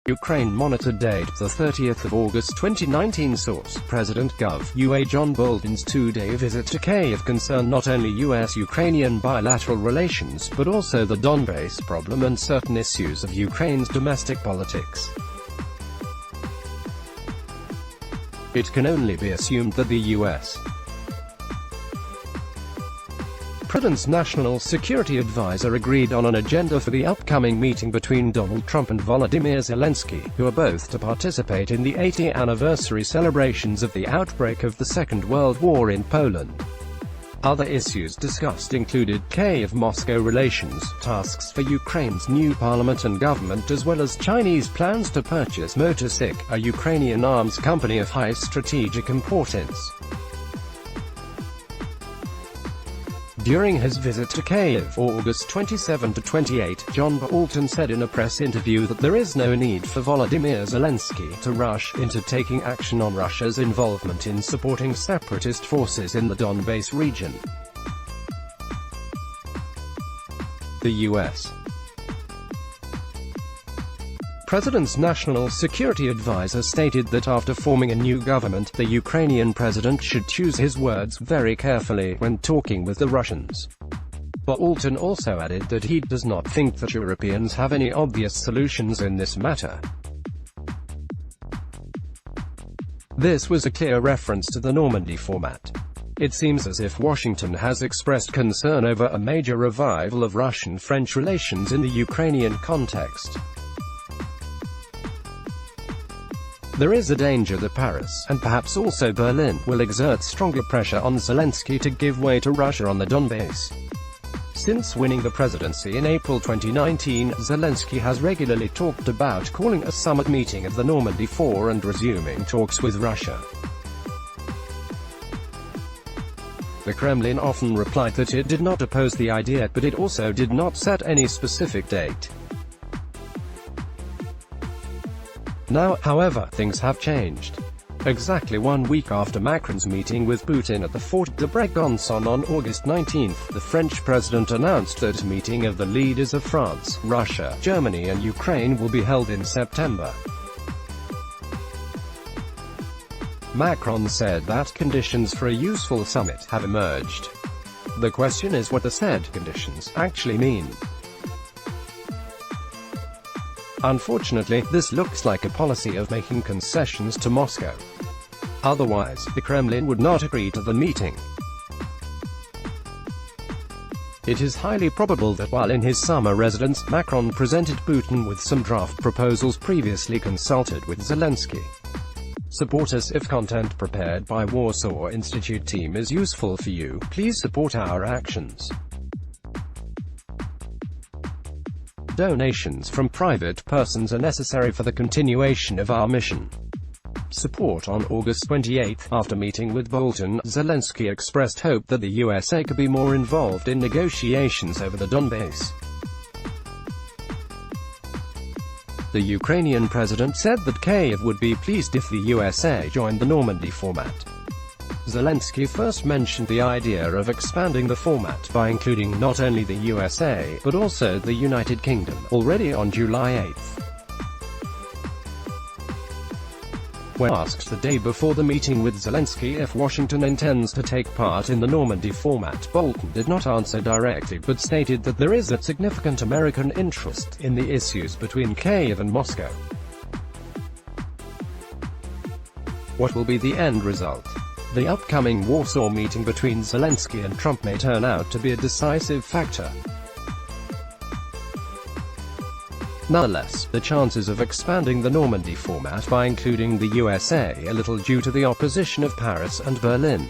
Ukraine Monitor date, 30th of August 2019. Source: President Gov. UA John Bolton's two-day visit to Kyiv concerned not only US-Ukrainian bilateral relations, but also the Donbass problem and certain issues of Ukraine's domestic politics. It can only be assumed that the U.S. President's National Security Advisor agreed on an agenda for the upcoming meeting between Donald Trump and Volodymyr Zelensky, who are both to participate in the 80th anniversary celebrations of the outbreak of the Second World War in Poland. Other issues discussed included Kyiv-Moscow relations, tasks for Ukraine's new parliament and government, as well as Chinese plans to purchase Motorsic, a Ukrainian arms company of high strategic importance. During his visit to Kyiv, August 27 to 28, John Bolton said in a press interview that there is no need for Volodymyr Zelensky to rush into taking action on Russia's involvement in supporting separatist forces in the Donbass region. The U.S. President's National Security Advisor stated that after forming a new government, the Ukrainian president should choose his words very carefully when talking with the Russians. Bolton also added that he does not think that Europeans have any obvious solutions in this matter. This was a clear reference to the Normandy format. It seems as if Washington has expressed concern over a major revival of Russian-French relations in the Ukrainian context. There is a danger that Paris, and perhaps also Berlin, will exert stronger pressure on Zelensky to give way to Russia on the Donbass. Since winning the presidency in April 2019, Zelensky has regularly talked about calling a summit meeting of the Normandy Four and resuming talks with Russia. The Kremlin often replied that it did not oppose the idea, but it also did not set any specific date. Now, however, things have changed. Exactly 1 week after Macron's meeting with Putin at the Fort de Brégançon on August 19, the French president announced that a meeting of the leaders of France, Russia, Germany and Ukraine will be held in September. Macron said that conditions for a useful summit have emerged. The question is what the said conditions actually mean. Unfortunately, this looks like a policy of making concessions to Moscow. Otherwise, the Kremlin would not agree to the meeting. It is highly probable that while in his summer residence, Macron presented Putin with some draft proposals previously consulted with Zelensky. Support us if content prepared by Warsaw Institute team is useful for you. Please support our actions. Donations from private persons are necessary for the continuation of our mission. Support. On August 28, after meeting with Bolton, Zelensky expressed hope that the USA could be more involved in negotiations over the Donbass. The Ukrainian president said that Kyiv would be pleased if the USA joined the Normandy format. Zelensky first mentioned the idea of expanding the format by including not only the USA, but also the United Kingdom, already on July 8. When asked the day before the meeting with Zelensky if Washington intends to take part in the Normandy format, Bolton did not answer directly but stated that there is a significant American interest in the issues between Kyiv and Moscow. What will be the end result? The upcoming Warsaw meeting between Zelensky and Trump may turn out to be a decisive factor. Nonetheless, the chances of expanding the Normandy format by including the USA are little due to the opposition of Paris and Berlin.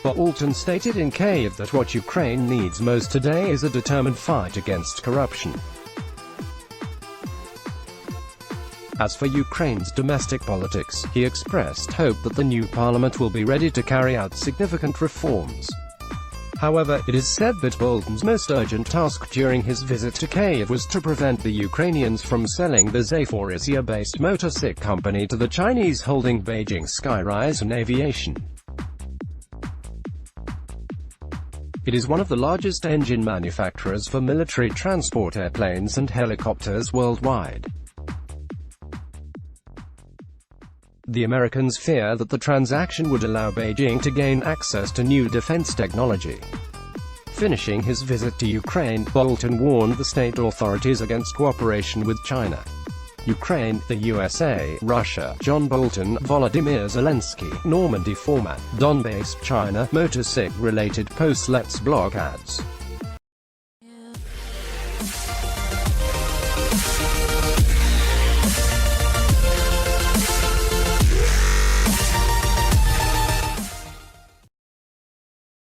Bolton stated in Kyiv that what Ukraine needs most today is a determined fight against corruption. As for Ukraine's domestic politics, he expressed hope that the new parliament will be ready to carry out significant reforms. However, it is said that Bolton's most urgent task during his visit to Kyiv was to prevent the Ukrainians from selling the Zaporizhzhia-based Motorsic company to the Chinese holding Beijing Skyrise Aviation. It is one of the largest engine manufacturers for military transport airplanes and helicopters worldwide. The Americans fear that the transaction would allow Beijing to gain access to new defense technology. Finishing his visit to Ukraine, Bolton warned the state authorities against cooperation with China. Ukraine, the USA, Russia, John Bolton, Volodymyr Zelensky, Normandy format, Donbass, China, Motor Sig related posts. Let's block ads.